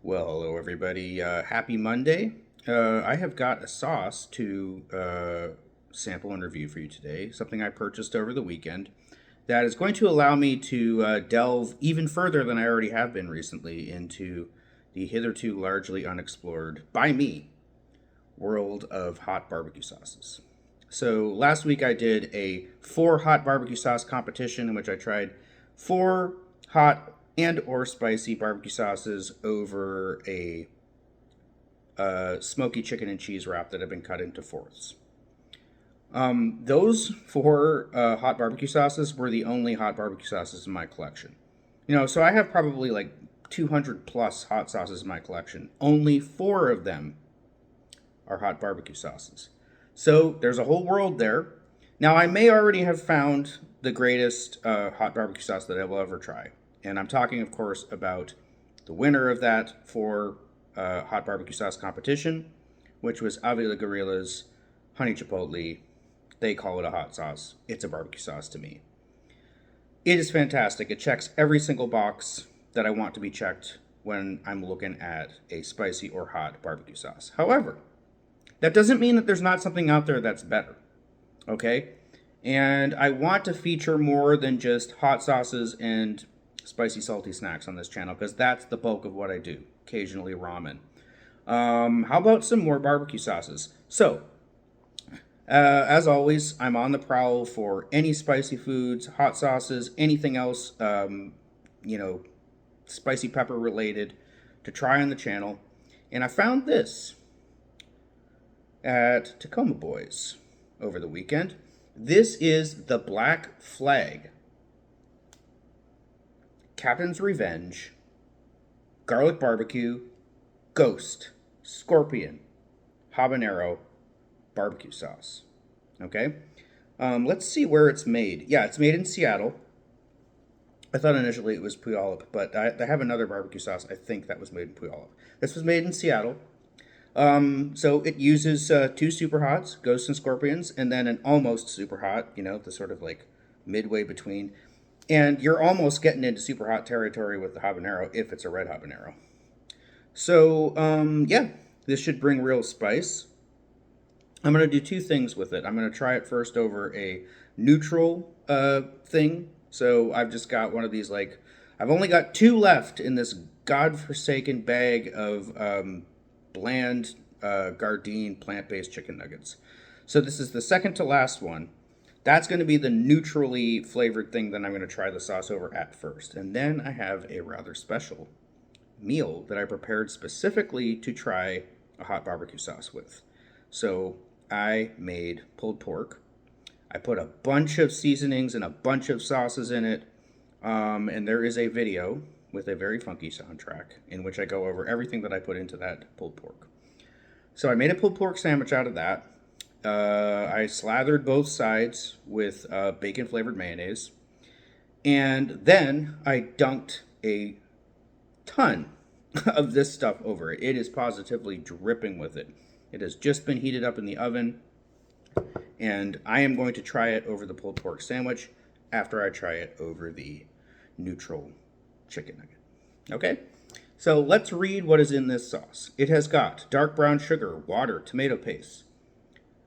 Well, hello everybody. Happy Monday. I have got a sauce to sample and review for you today, something I purchased over the weekend that is going to allow me to delve even further than I already have been recently into the hitherto largely unexplored, by me, world of hot barbecue sauces. So last week I did a 4 hot barbecue sauce competition in which I tried 4 hot and or spicy barbecue sauces over a smoky chicken and cheese wrap that had been cut into fourths. Those 4 hot barbecue sauces were the only hot barbecue sauces in my collection. So I have probably like 200 plus hot sauces in my collection. Only 4 of them are hot barbecue sauces. So there's a whole world there. Now, I may already have found the greatest hot barbecue sauce that I will ever try. And I'm talking, of course, about the winner of that for hot barbecue sauce competition, which was Avila Gorilla's honey chipotle. They call it a hot sauce. It's a barbecue sauce to me. It is fantastic. It checks every single box that I want to be checked when I'm looking at a spicy or hot barbecue sauce. However, that doesn't mean that there's not something out there that's better. Okay? And I want to feature more than just hot sauces and spicy, salty snacks on this channel because that's the bulk of what I do. Occasionally ramen. How about some more barbecue sauces? So, as always, I'm on the prowl for any spicy foods, hot sauces, anything else, spicy pepper related to try on the channel. And I found this at Tacoma Boys over the weekend. This is the Black Flag Captain's Revenge Garlic Barbecue Ghost Scorpion Habanero Barbecue Sauce. Okay? Let's see where it's made. Yeah, it's made in Seattle. I thought initially it was Puyallup, but I have another barbecue sauce I think that was made in Puyallup. This was made in Seattle. So it uses 2 super hots, Ghosts and Scorpions, and then an almost super hot, the sort of like midway between. And you're almost getting into super hot territory with the habanero if it's a red habanero. So, yeah, this should bring real spice. I'm going to do 2 things with it. I'm going to try it first over a neutral thing. So I've just got one of these, I've only got 2 left in this godforsaken bag of bland Gardein plant-based chicken nuggets. So this is the second to last one. That's going to be the neutrally flavored thing that I'm going to try the sauce over at first. And then I have a rather special meal that I prepared specifically to try a hot barbecue sauce with. So I made pulled pork. I put a bunch of seasonings and a bunch of sauces in it. And there is a video with a very funky soundtrack in which I go over everything that I put into that pulled pork. So I made a pulled pork sandwich out of that. I slathered both sides with bacon flavored mayonnaise. And then I dunked a ton of this stuff over it. It is positively dripping with it. It has just been heated up in the oven. And I am going to try it over the pulled pork sandwich after I try it over the neutral chicken nugget. Okay? So let's read what is in this sauce. It has got dark brown sugar, water, tomato paste,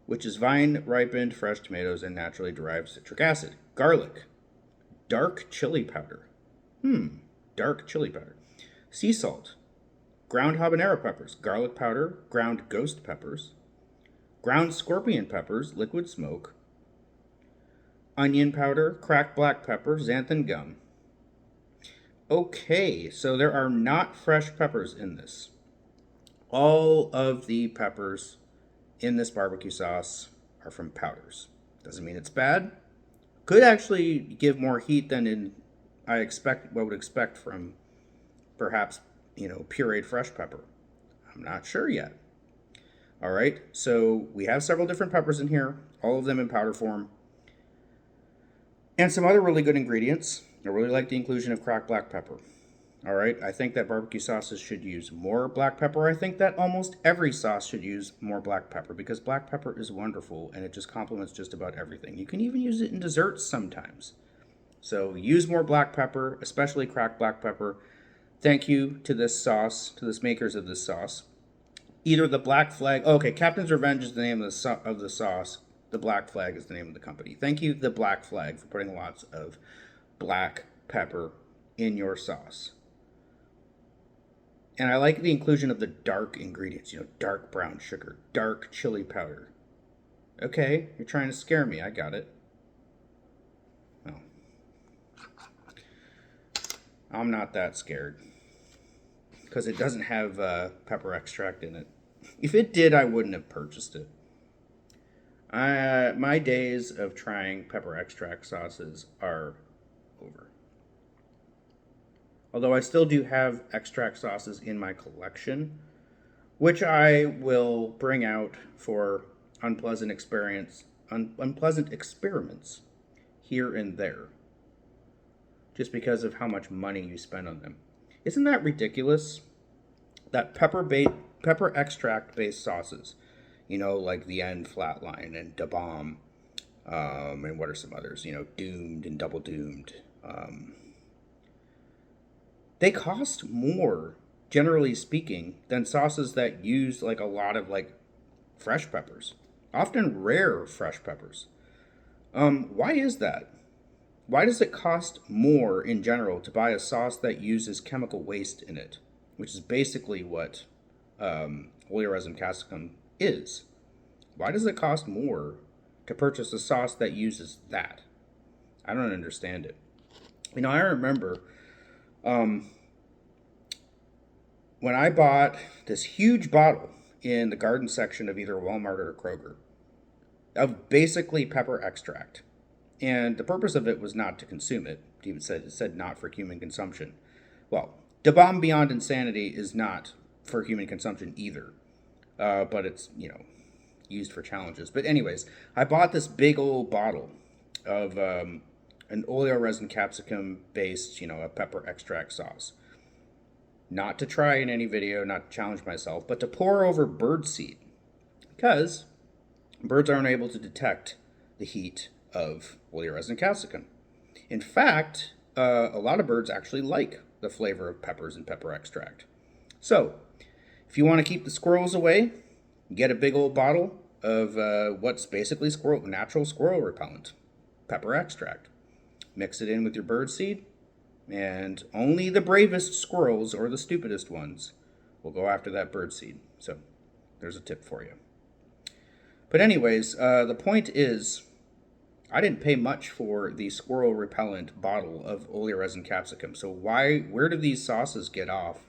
which is vine-ripened fresh tomatoes and naturally derived citric acid. Garlic. Dark chili powder. Dark chili powder. Sea salt. Ground habanero peppers. Garlic powder. Ground ghost peppers. Ground scorpion peppers. Liquid smoke. Onion powder. Cracked black pepper. Xanthan gum. Okay, so there are not fresh peppers in this. All of the peppers in this barbecue sauce are from powders. Doesn't mean it's bad. Could actually give more heat than I would expect from perhaps, pureed fresh pepper. I'm not sure yet. All right, so we have several different peppers in here, all of them in powder form. And some other really good ingredients. I really like the inclusion of cracked black pepper. All right, I think that barbecue sauces should use more black pepper. I think that almost every sauce should use more black pepper because black pepper is wonderful and it just complements just about everything. You can even use it in desserts sometimes. So use more black pepper, especially cracked black pepper. Thank you to this sauce, to this makers of this sauce. Either the Black Flag. Oh, okay, Captain's Revenge is the name of the sauce. The Black Flag is the name of the company. Thank you, the Black Flag, for putting lots of black pepper in your sauce. And I like the inclusion of the dark ingredients, dark brown sugar, dark chili powder. Okay, you're trying to scare me. I got it. No, I'm not that scared because it doesn't have pepper extract in it. If it did, I wouldn't have purchased it. My days of trying pepper extract sauces are over. Although I still do have extract sauces in my collection, which I will bring out for unpleasant experiments here and there, just because of how much money you spend on them. Isn't that ridiculous? That pepper extract based sauces, like the End Flatline and Da Bomb, and what are some others? Doomed and Double Doomed. They cost more, generally speaking, than sauces that use like a lot of like fresh peppers, often rare fresh peppers. Why is that? Why does it cost more in general to buy a sauce that uses chemical waste in it, which is basically what oleoresin capsicum is? Why does it cost more to purchase a sauce that uses that? I don't understand it. I remember when I bought this huge bottle in the garden section of either Walmart or Kroger of basically pepper extract. And the purpose of it was not to consume it. It said not for human consumption. Well, Da Bomb Beyond Insanity is not for human consumption either. But it's, used for challenges. But anyways, I bought this big old bottle of an oleoresin capsicum based, a pepper extract sauce. Not to try in any video, not to challenge myself, but to pour over birdseed. Because birds aren't able to detect the heat of oleoresin capsicum. In fact, a lot of birds actually like the flavor of peppers and pepper extract. So, if you want to keep the squirrels away, get a big old bottle of what's basically natural squirrel repellent, pepper extract. Mix it in with your birdseed, and only the bravest squirrels or the stupidest ones will go after that birdseed. So, there's a tip for you. But anyways, the point is, I didn't pay much for the squirrel repellent bottle of oleoresin capsicum. So where do these sauces get off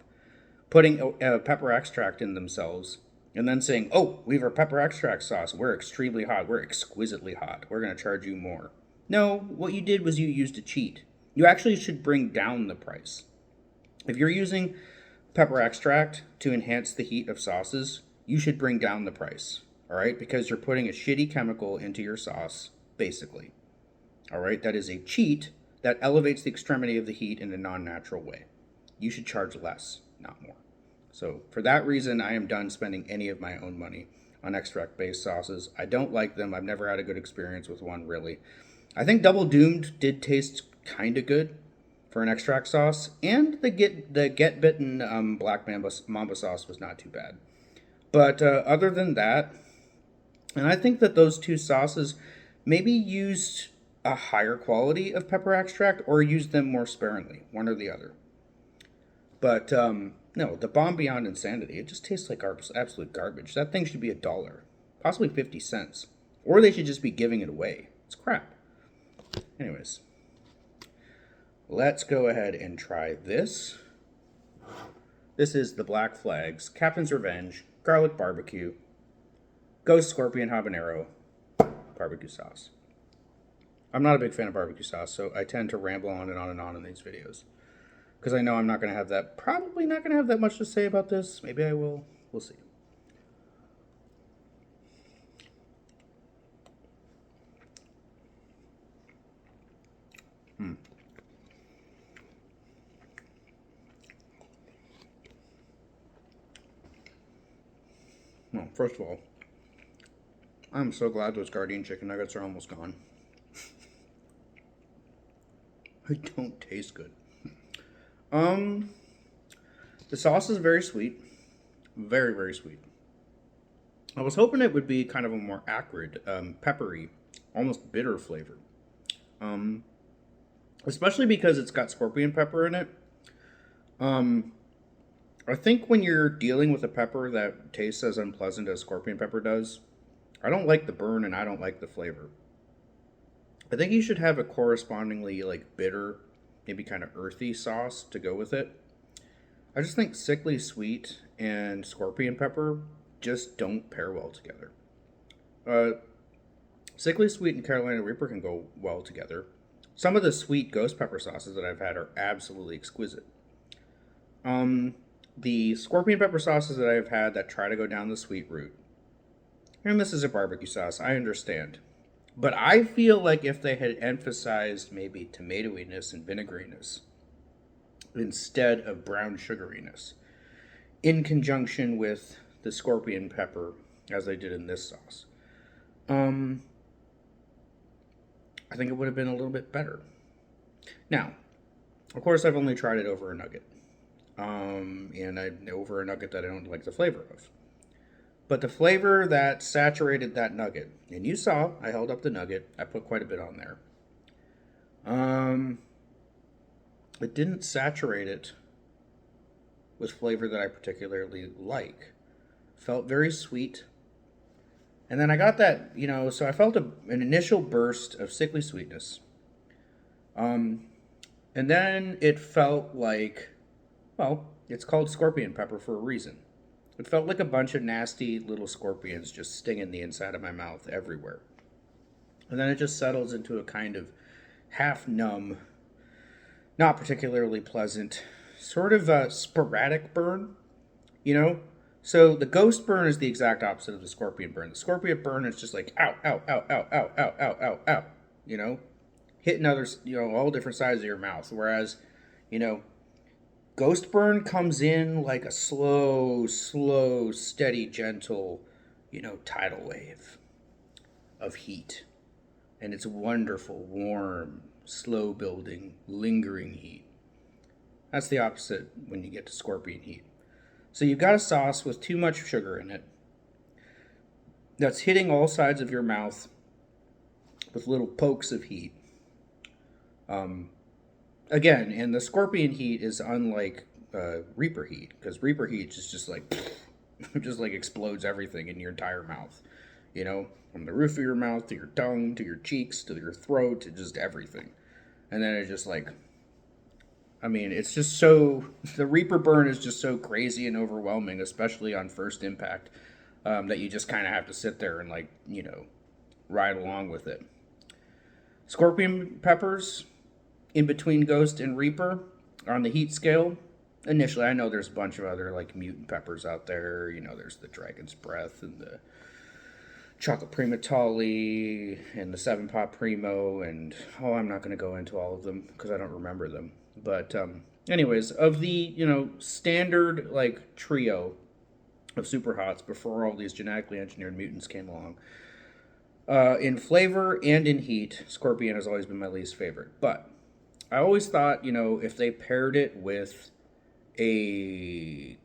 putting pepper extract in themselves and then saying, oh, we have a pepper extract sauce. We're extremely hot. We're exquisitely hot. We're going to charge you more. No, what you did was you used a cheat. You actually should bring down the price. If you're using pepper extract to enhance the heat of sauces, you should bring down the price. All right? Because you're putting a shitty chemical into your sauce, basically. All right? That is a cheat that elevates the extremity of the heat in a non-natural way. You should charge less, not more. So for that reason, I am done spending any of my own money on extract-based sauces. I don't like them. I've never had a good experience with one, really. I think Double Doomed did taste kind of good for an extract sauce, and the Get Bitten Black Mamba sauce was not too bad. But other than that, and I think that those two sauces maybe used a higher quality of pepper extract or used them more sparingly, one or the other. But no, the Bomb Beyond Insanity, it just tastes like absolute garbage. That thing should be $1, possibly 50 cents. Or they should just be giving it away. It's crap. Anyways, let's go ahead and try this. This is the Black Flag's Captain's Revenge Garlic Barbecue Ghost Scorpion Habanero Barbecue Sauce. I'm not a big fan of barbecue sauce, so I tend to ramble on and on and on in these videos. Because I know I'm not going to have probably not going to have that much to say about this. Maybe I will. We'll see. Well, first of all, I'm so glad those Gardein chicken nuggets are almost gone. They don't taste good. The sauce is very sweet. Very, very sweet. I was hoping it would be kind of a more acrid, peppery, almost bitter flavor. Um, Especially because it's got scorpion pepper in it. Um, I think when you're dealing with a pepper that tastes as unpleasant as scorpion pepper does, I don't like the burn and I don't like the flavor. I think you should have a correspondingly like bitter, maybe kind of earthy sauce to go with it. I just think sickly sweet and scorpion pepper just don't pair well together. Uh, Sickly sweet and Carolina Reaper can go well together. Some of the sweet ghost pepper sauces that I've had are absolutely exquisite. Um, the scorpion pepper sauces that I've had that try to go down the sweet route, and this is a barbecue sauce, I understand. But I feel like if they had emphasized maybe tomatoiness and vinegariness instead of brown sugariness, in conjunction with the scorpion pepper, as they did in this sauce, um, I think it would have been a little bit better. Now, of course, I've only tried it over a nugget, and over a nugget that I don't like the flavor of. But the flavor that saturated that nugget, and you saw, I held up the nugget. I put quite a bit on there. Um, it didn't saturate it with flavor that I particularly like. Felt very sweet. And then I got that, so I felt an initial burst of sickly sweetness. Um, and then it felt like, well, it's called scorpion pepper for a reason. It felt like a bunch of nasty little scorpions just stinging the inside of my mouth everywhere. And then it just settles into a kind of half numb, not particularly pleasant, sort of a sporadic burn, you know? So the ghost burn is the exact opposite of the scorpion burn. The scorpion burn is just like, ow, ow, ow, ow, ow, ow, ow, ow, ow, you know? Hitting others, all different sides of your mouth. Whereas, you know, ghost burn comes in like a slow, steady, gentle, tidal wave of heat. And it's wonderful, warm, slow building, lingering heat. That's the opposite when you get to scorpion heat. So you've got a sauce with too much sugar in it that's hitting all sides of your mouth with little pokes of heat. Again, and the scorpion heat is unlike Reaper heat, because Reaper heat is just like, just like explodes everything in your entire mouth. From the roof of your mouth to your tongue to your cheeks to your throat to just everything. And then it's just like, it's just so, the Reaper burn is just so crazy and overwhelming, especially on first impact, that you just kind of have to sit there and ride along with it. Scorpion peppers, in between Ghost and Reaper, on the heat scale, initially, I know there's a bunch of other mutant peppers out there. There's the Dragon's Breath and the Chocolate Primatali and the Seven Pot Primo, and I'm not going to go into all of them because I don't remember them. But anyways, of the standard trio of super hots before all these genetically engineered mutants came along, in flavor and in heat, Scorpion has always been my least favorite. But I always thought, if they paired it with a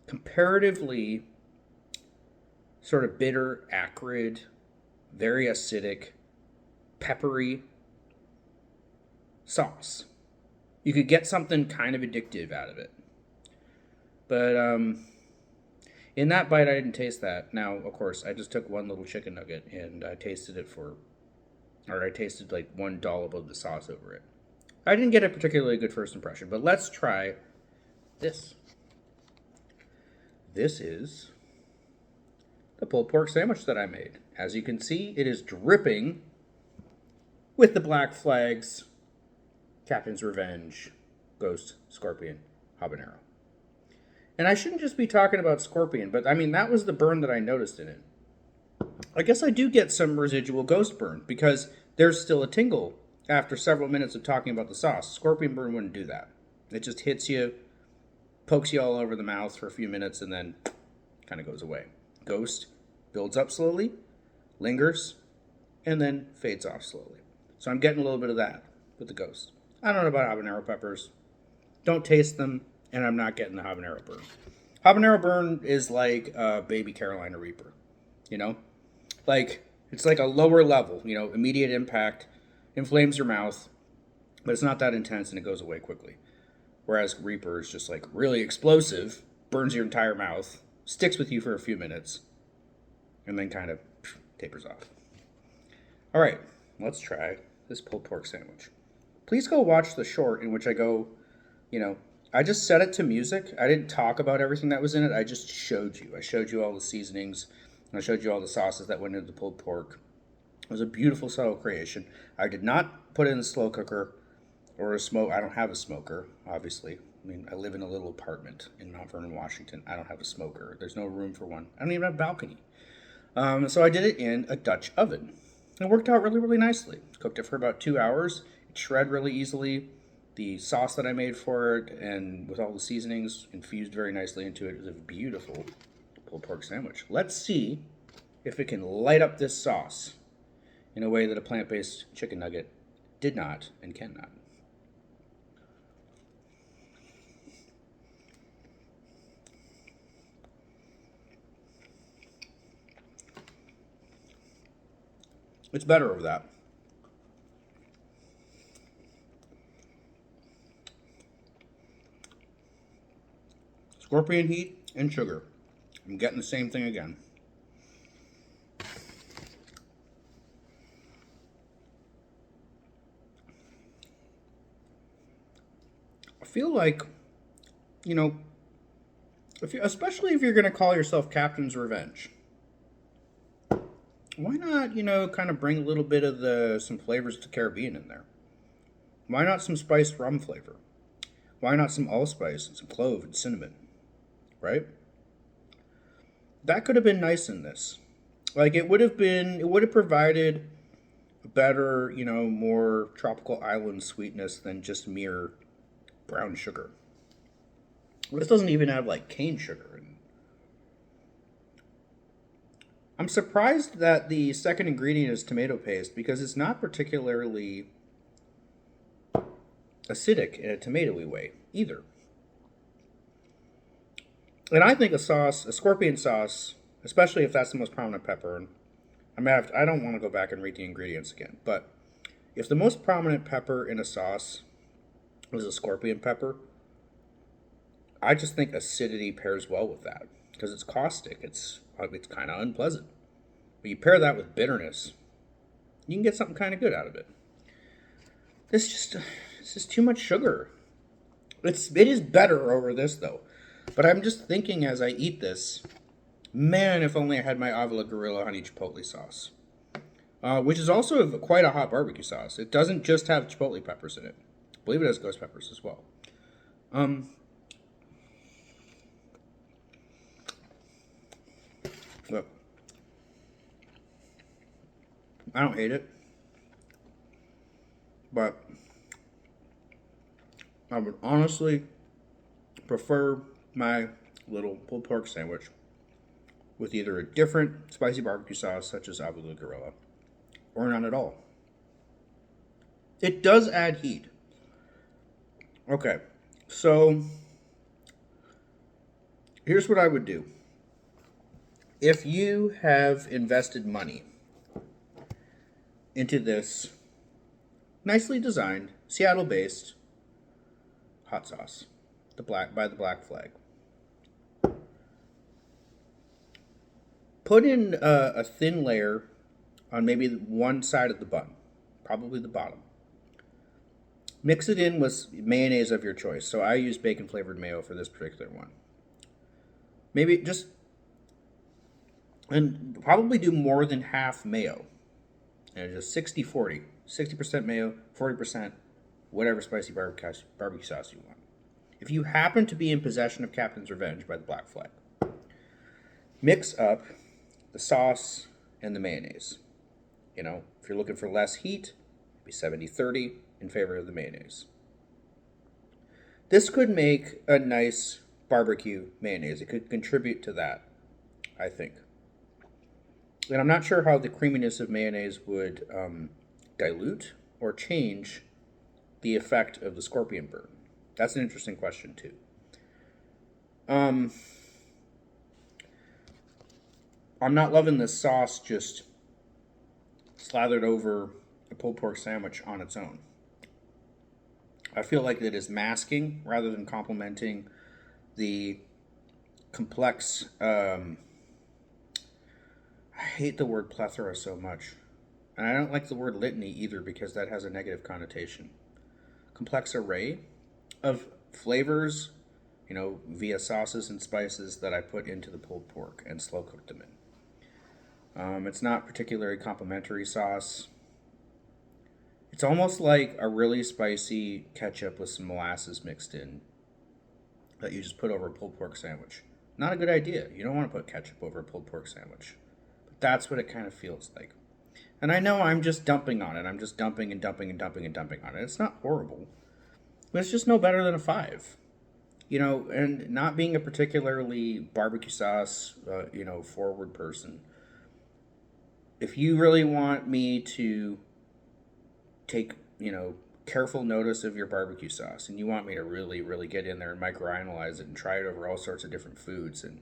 comparatively sort of bitter, acrid, very acidic, peppery sauce, you could get something kind of addictive out of it. But in that bite, I didn't taste that. Now, of course, I just took one little chicken nugget and I tasted one dollop of the sauce over it. I didn't get a particularly good first impression, but let's try this. This is the pulled pork sandwich that I made. As you can see, it is dripping with the Black Flags, Captain's Revenge, Ghost, Scorpion, Habanero. And I shouldn't just be talking about Scorpion, but that was the burn that I noticed in it. I guess I do get some residual Ghost burn because there's still a tingle after several minutes of talking about the sauce. Scorpion burn wouldn't do that. It just hits you, pokes you all over the mouth for a few minutes, and then kind of goes away. Ghost builds up slowly, lingers, and then fades off slowly. So I'm getting a little bit of that with the Ghost. I don't know about habanero peppers. Don't taste them. and I'm not getting the habanero burn. Habanero burn is like a baby Carolina Reaper, you know? Like, it's like a lower level, immediate impact, inflames your mouth, but it's not that intense and it goes away quickly. Whereas Reaper is just like really explosive, burns your entire mouth, sticks with you for a few minutes, and then kind of tapers off. All right, let's try this pulled pork sandwich. Please go watch the short in which I go, you know, I just set it to music. I didn't talk about everything that was in it. I just showed you. I showed you all the seasonings. I showed you all the sauces that went into the pulled pork. It was a beautiful, subtle creation. I did not put it in a slow cooker or a smoke. I don't have a smoker, obviously. I mean, I live in a little apartment in Mount Vernon, Washington. I don't have a smoker. There's no room for one. I don't even have a balcony. So I did it in a Dutch oven. It worked out really, really nicely. Cooked it for about 2 hours. It shred really easily. The sauce that I made for it and with all the seasonings infused very nicely into it. It was a beautiful pulled pork sandwich. Let's see if it can light up this sauce in a way that a plant-based chicken nugget did not and cannot. It's better of that. Scorpion heat and sugar. I'm getting the same thing again. I feel like, especially if you're going to call yourself Captain's Revenge, why not, kind of bring a little bit of some flavors of the Caribbean in there? Why not some spiced rum flavor? Why not some allspice and some clove and cinnamon? Right? That could have been nice in this. Like it would have provided a better, more tropical island sweetness than just mere brown sugar. This doesn't even have like cane sugar. I'm surprised that the second ingredient is tomato paste because it's not particularly acidic in a tomatoey way either. And I think a scorpion sauce, especially if that's the most prominent pepper, and I don't want to go back and read the ingredients again, but if the most prominent pepper in a sauce is a scorpion pepper, I just think acidity pairs well with that because it's caustic. It's kind of unpleasant. But you pair that with bitterness, you can get something kind of good out of it. This is too much sugar. It is better over this though. But I'm just thinking as I eat this, man, if only I had my Avila Gorilla Honey Chipotle sauce. Which is also quite a hot barbecue sauce. It doesn't just have chipotle peppers in it. I believe it has ghost peppers as well. Look. I don't hate it. But I would honestly prefer my little pulled pork sandwich with either a different spicy barbecue sauce, such as Avila Gorilla, or none at all. It does add heat. Okay, so here's what I would do. If you have invested money into this nicely designed, Seattle-based hot sauce, by the Black Flag, put in a thin layer on maybe one side of the bun, probably the bottom. Mix it in with mayonnaise of your choice. So I use bacon flavored mayo for this particular one. Maybe just, and probably do more than half mayo. And just 60-40. 60% mayo, 40% whatever spicy barbecue sauce you want. If you happen to be in possession of Captain's Revenge by the Black Flag, mix up the sauce and the mayonnaise. If you're looking for less heat, be 70-30 in favor of the mayonnaise. This could make a nice barbecue mayonnaise. It could contribute to that, I think. And I'm not sure how the creaminess of mayonnaise would dilute or change the effect of the scorpion burn. That's an interesting question, too. Um, I'm not loving this sauce just slathered over a pulled pork sandwich on its own. I feel like it is masking rather than complementing the complex. I hate the word plethora so much. And I don't like the word litany either because that has a negative connotation. Complex array of flavors, via sauces and spices that I put into the pulled pork and slow cooked them in. It's not particularly complimentary sauce. It's almost like a really spicy ketchup with some molasses mixed in that you just put over a pulled pork sandwich. Not a good idea. You don't want to put ketchup over a pulled pork sandwich. But that's what it kind of feels like. And I know I'm just dumping on it. I'm just dumping and dumping and dumping and dumping on it. It's not horrible, but it's just no better than a 5. And not being a particularly barbecue sauce, forward person. If you really want me to take, careful notice of your barbecue sauce and you want me to really, really get in there and microanalyze it and try it over all sorts of different foods and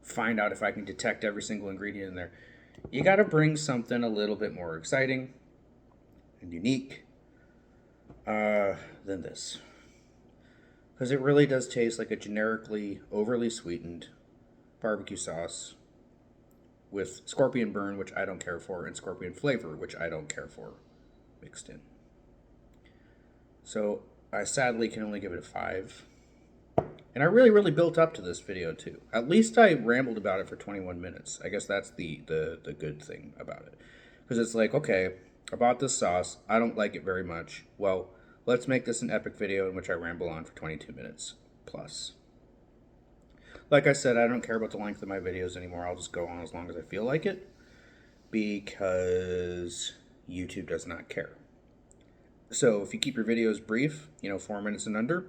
find out if I can detect every single ingredient in there, you got to bring something a little bit more exciting and unique than this. Because it really does taste like a generically overly sweetened barbecue sauce with scorpion burn, which I don't care for, and scorpion flavor, which I don't care for, mixed in. So I sadly can only give it a 5. And I really, really built up to this video too. At least I rambled about it for 21 minutes. I guess that's the good thing about it. Because it's like, okay, I bought this sauce. I don't like it very much. Well, let's make this an epic video in which I ramble on for 22 minutes plus. Like I said, I don't care about the length of my videos anymore. I'll just go on as long as I feel like it. Because YouTube does not care. So if you keep your videos brief, 4 minutes and under,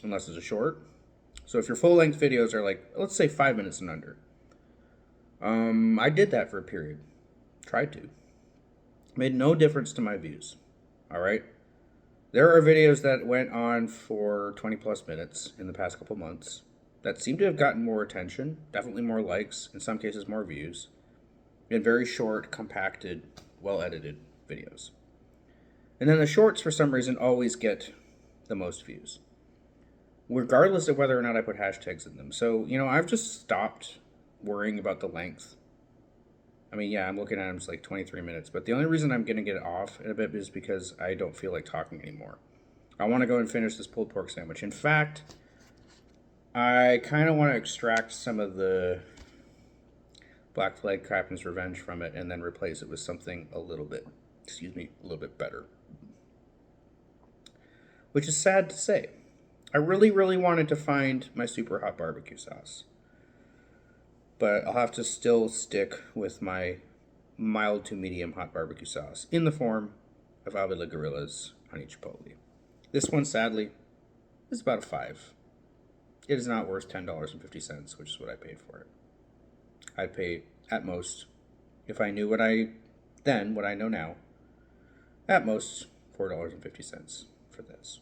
unless it's a short. So if your full-length videos are like, let's say 5 minutes and under. I did that for a period. Tried to. Made no difference to my views. All right? There are videos that went on for 20 plus minutes in the past couple months that seem to have gotten more attention, definitely more likes, in some cases more views, and very short, compacted, well-edited videos. And then the shorts, for some reason, always get the most views, regardless of whether or not I put hashtags in them. So, I've just stopped worrying about the length. I mean, yeah, I'm looking at them, it's like 23 minutes, but the only reason I'm going to get it off in a bit is because I don't feel like talking anymore. I want to go and finish this pulled pork sandwich. In fact, I kind of want to extract some of the Black Flag Captain's Revenge from it and then replace it with something a little bit better. Which is sad to say. I really, really wanted to find my super hot barbecue sauce. But I'll have to still stick with my mild to medium hot barbecue sauce in the form of Avila Gorilla's Honey Chipotle. This one, sadly, is about a 5. It is not worth $10.50, which is what I paid for it. I'd pay, at most, if I knew what I know now, at most $4.50 for this.